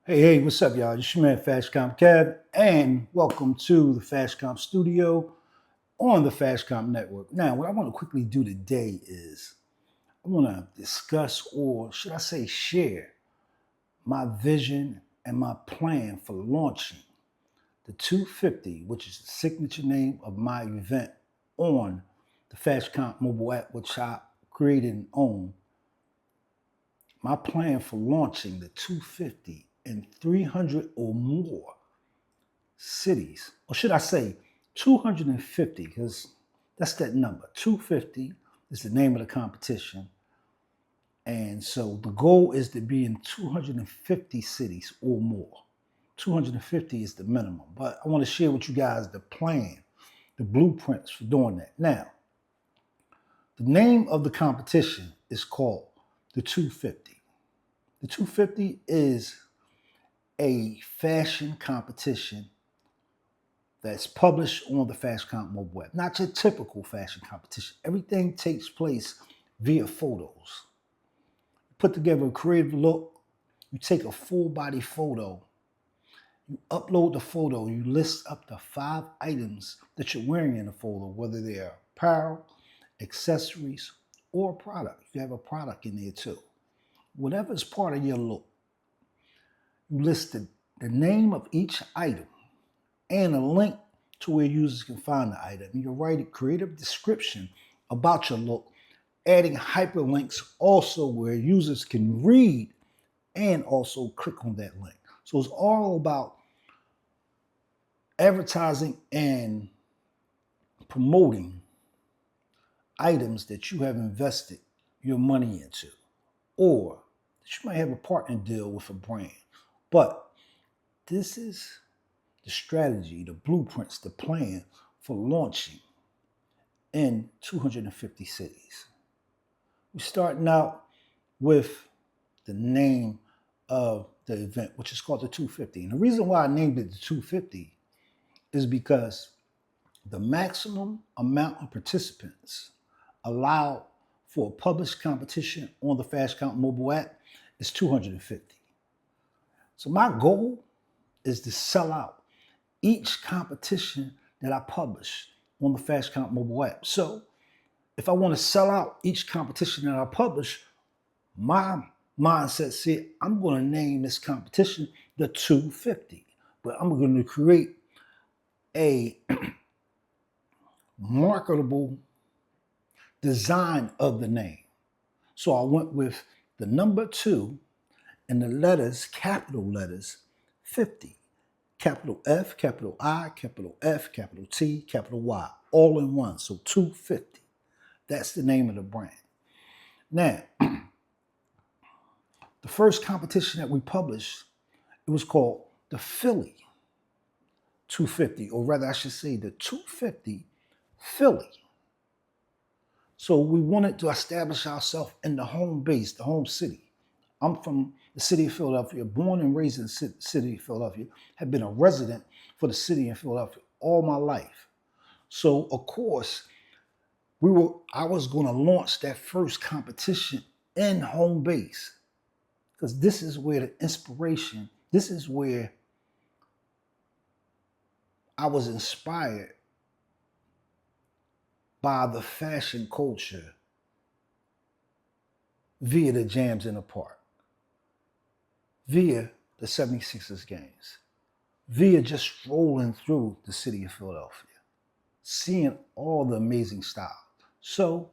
Hey, what's up, y'all? It's your man, Fashcomp Kev, and welcome to the Fashcomp Studio on the Fashcomp Network. Now, what I want to quickly do today is I want to discuss, or should I say, share my vision and my plan for launching the 250, which is the signature name of my event on the Fashcomp mobile app, which I created and own. My plan for launching the 250 in 300 or more cities, or should I say 250, because that's that number. 250 is the name of the competition. And so the goal is to be in 250 cities or more. 250 is the minimum. But I want to share with you guys the plan, the blueprints for doing that. Now, the name of the competition is called the 250. The 250 is a fashion competition that's published on the Fashcomp mobile app. Not your typical fashion competition. Everything takes place via photos. You put together a creative look, you take a full body photo, you upload the photo, you list up the 5 items that you're wearing in the photo, whether they're apparel, accessories, or product. You have a product in there too. Whatever is part of your look, you list the name of each item and a link to where users can find the item. You can write a creative description about your look, adding hyperlinks also where users can read and also click on that link. So it's all about advertising and promoting items that you have invested your money into, or that you might have a partner deal with a brand. But this is the strategy, the blueprints, the plan for launching in 250 cities. We're starting out with the name of the event, which is called the 250. And the reason why I named it the 250 is because the maximum amount of participants allowed for a published competition on the Fashcomp mobile app is 250. So my goal is to sell out each competition that I publish on the Fashcomp mobile app. So if I want to sell out each competition that I publish, my mindset said I'm going to name this competition the 250, but I'm going to create a marketable design of the name. So I went with the number 2 and the letters, capital letters, 50. Capital F, capital I, capital F, capital T, capital Y, all in one. So 250. That's the name of the brand. Now, the first competition that we published, it was called the Philly 250, or rather I should say the 250 Philly. So we wanted to establish ourselves in the home base, the home city. I'm from the city of Philadelphia, born and raised in the city of Philadelphia, have been a resident for the city of Philadelphia all my life. So of course, I was going to launch that first competition in home base, because this is where the inspiration, this is where I was inspired by the fashion culture via the jams in the park, via the 76ers games, via just strolling through the city of Philadelphia, seeing all the amazing style. So,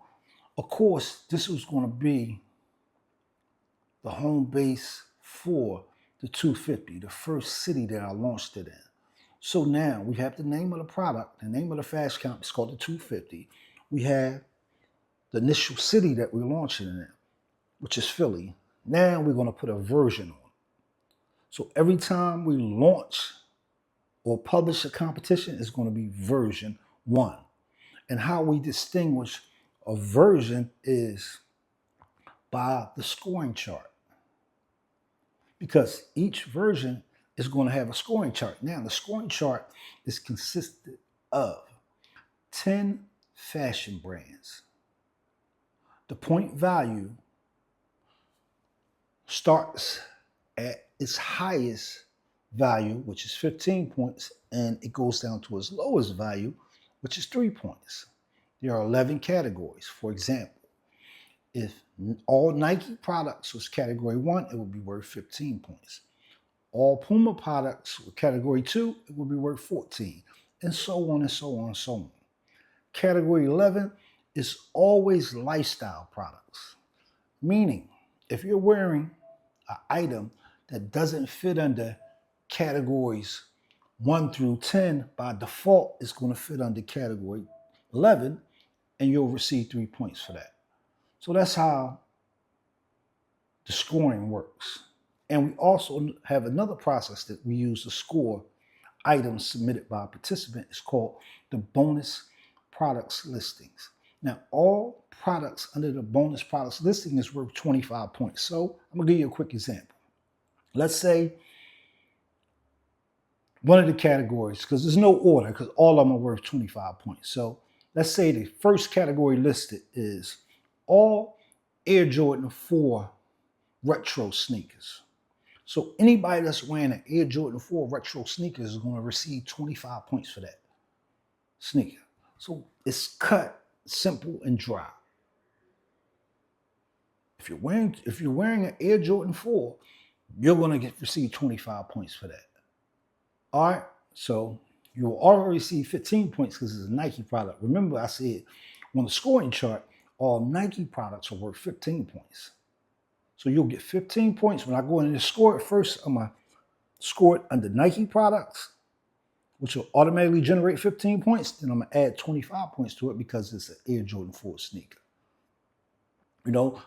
of course, this was going to be the home base for the 250, the first city that I launched it in. So now we have the name of the product, the name of the Fashcomp is called the 250. We have the initial city that we're launching in, which is Philly. Now we're going to put a version on. So every time we launch or publish a competition, it's going to be version 1. And how we distinguish a version is by the scoring chart, because each version is going to have a scoring chart. Now, the scoring chart is consisted of 10 fashion brands. The point value starts at its highest value, which is 15 points, and it goes down to its lowest value, which is 3 points. There are 11 categories. For example, if all Nike products was category 1, it would be worth 15 points. All Puma products were category 2, it would be worth 14, and so on and so on and so on. Category 11 is always lifestyle products, meaning if you're wearing an item that doesn't fit under categories 1 through 10, by default, it's going to fit under category 11, and you'll receive 3 points for that. So that's how the scoring works. And we also have another process that we use to score items submitted by a participant. It's called the bonus products listings. Now, all products under the bonus products listing is worth 25 points. So I'm going to give you a quick example. Let's say one of the categories, because there's no order, because all of them are worth 25 points. So let's say the first category listed is all Air Jordan 4 retro sneakers. So anybody that's wearing an Air Jordan 4 retro sneakers is going to receive 25 points for that sneaker. So it's cut, simple, and dry. If you're wearing an Air Jordan 4, you're going to receive 25 points for that. All right, so you will already receive 15 points because it's a Nike product. Remember, I said on the scoring chart, all Nike products are worth 15 points. So you'll get 15 points. When I go in and score it first, I'm going to score it under Nike products, which will automatically generate 15 points. Then I'm going to add 25 points to it because it's an Air Jordan 4 sneaker.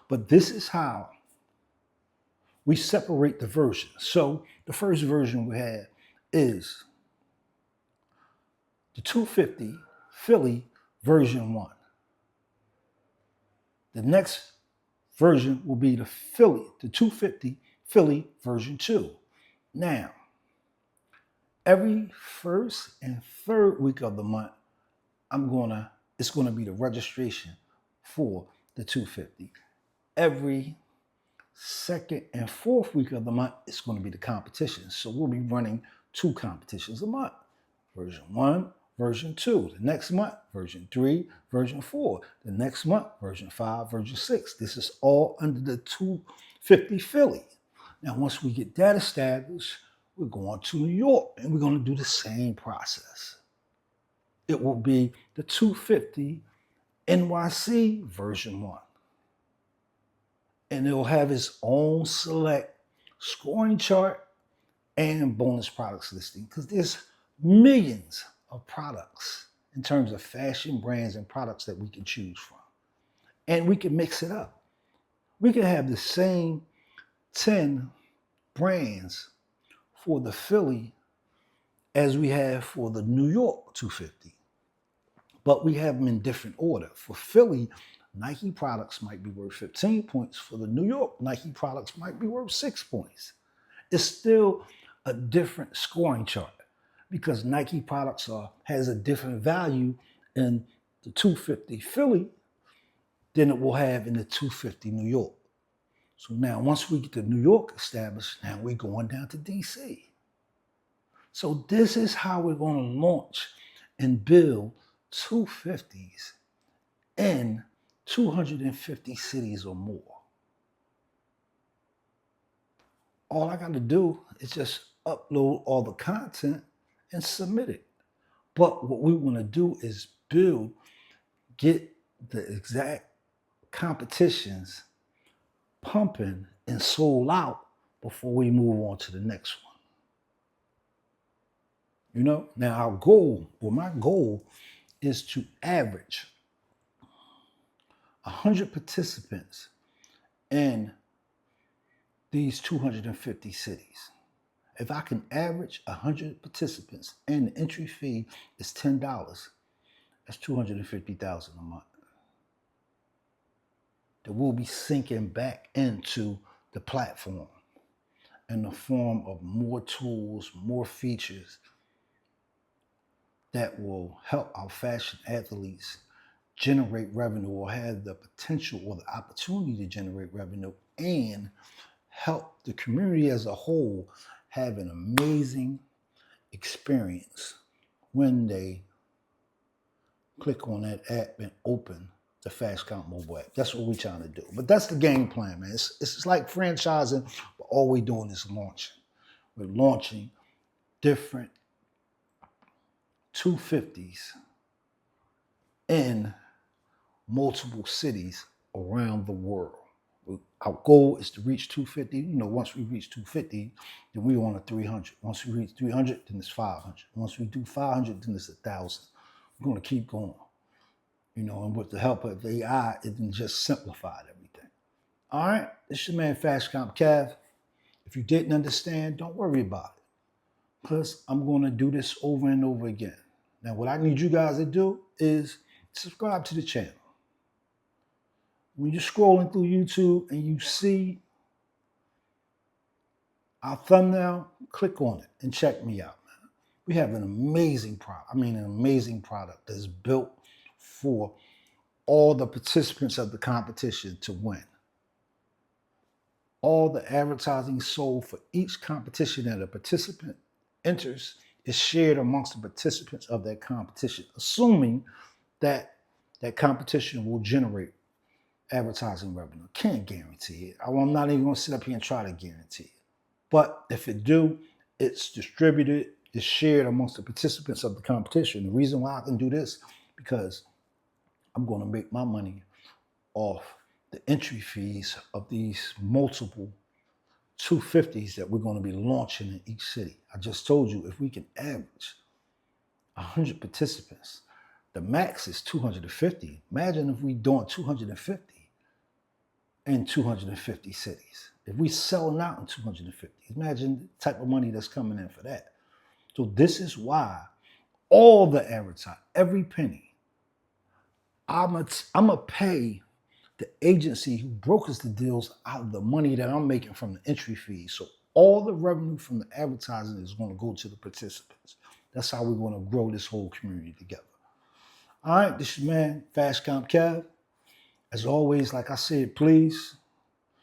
But this is how we separate the versions. So the first version we have is the 250 Philly version 1. The next version will be the 250 Philly version 2. Now, every first and third week of the month, it's gonna be the registration for the 250. Every second and fourth week of the month, it's going to be the competition. So we'll be running 2 competitions a month. Version 1, version 2. The next month, version 3, version 4. The next month, version 5, version 6. This is all under the 250 Philly. Now, once we get that established, we're going to New York and we're going to do the same process. It will be the 250 NYC version 1. And it'll have its own select scoring chart and bonus products listing because there's millions of products in terms of fashion brands and products that we can choose from. And we can mix it up. We can have the same 10 brands for the Philly as we have for the New York 250. But we have them in different order. For Philly, Nike products might be worth 15 points. For the New York, Nike products might be worth 6 points. It's still a different scoring chart because Nike products has a different value in the 250 Philly than it will have in the 250 New York. So now once we get the New York established, now we're going down to DC. So this is how we're going to launch and build 250s in 250 cities or more. All I got to do is just upload all the content and submit it. But what we want to do is get the exact competitions pumping and sold out before we move on to the next one. Now my goal is to average 100 participants in these 250 cities. If I can average 100 participants and the entry fee is $10, that's $250,000 a month that will be sinking back into the platform in the form of more tools, more features that will help our fashion athletes generate revenue or have the potential or the opportunity to generate revenue and help the community as a whole have an amazing experience when they click on that app and open the Fashcomp mobile app. That's what we're trying to do. But that's the game plan, man. It's like franchising, but all we're doing is launching. We're launching different 250s in multiple cities around the world. Our goal is to reach 250. Once we reach 250, then we're on a 300. Once we reach 300, then it's 500. Once we do 500, then it's 1,000. We're going to keep going. And with the help of AI, it then just simplified everything. All right, this is your man Fashcomp Kev. If you didn't understand, don't worry about it, because I'm going to do this over and over again. Now, what I need you guys to do is subscribe to the channel. When you're scrolling through YouTube and you see our thumbnail, click on it and check me out, man. We have an amazing product. An amazing product that's built for all the participants of the competition to win. All the advertising sold for each competition that a participant enters is shared amongst the participants of that competition, assuming that that competition will generate advertising revenue. Can't guarantee it. I'm not even going to sit up here and try to guarantee it. But if it do, it's distributed, it's shared amongst the participants of the competition. The reason why I can do this, because I'm going to make my money off the entry fees of these multiple 250s that we're going to be launching in each city. I just told you, if we can average 100 participants, the max is 250. Imagine if we're doing 250 in 250 cities. If we selling out in 250, imagine the type of money that's coming in for that. So this is why all the advertising, every penny, I'm gonna pay the agency who brokers the deals out of the money that I'm making from the entry fees. So all the revenue from the advertising is going to go to the participants. That's how we're going to grow this whole community together. All right, this is man Fashcomp Kev. As always, like I said, please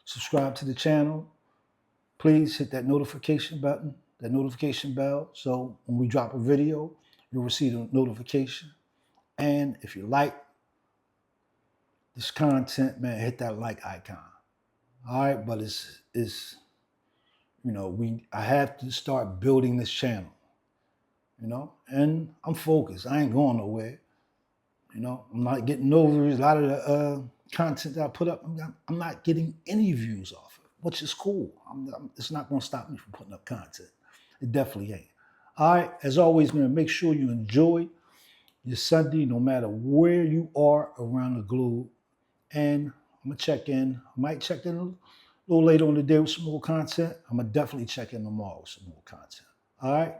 subscribe to the channel. Please hit that notification button, that notification bell, so when we drop a video, you'll receive a notification. And if you like this content, man, hit that like icon. All right, but I have to start building this channel, and I'm focused. I ain't going nowhere. I'm not getting no views. A lot of the content that I put up, I'm not getting any views off of, which is cool. It's not going to stop me from putting up content. It definitely ain't. All right, as always, man, make sure you enjoy your Sunday, no matter where you are around the globe. And I'm going to check in. I might check in a little later on the day with some more content. I'm going to definitely check in tomorrow with some more content. All right,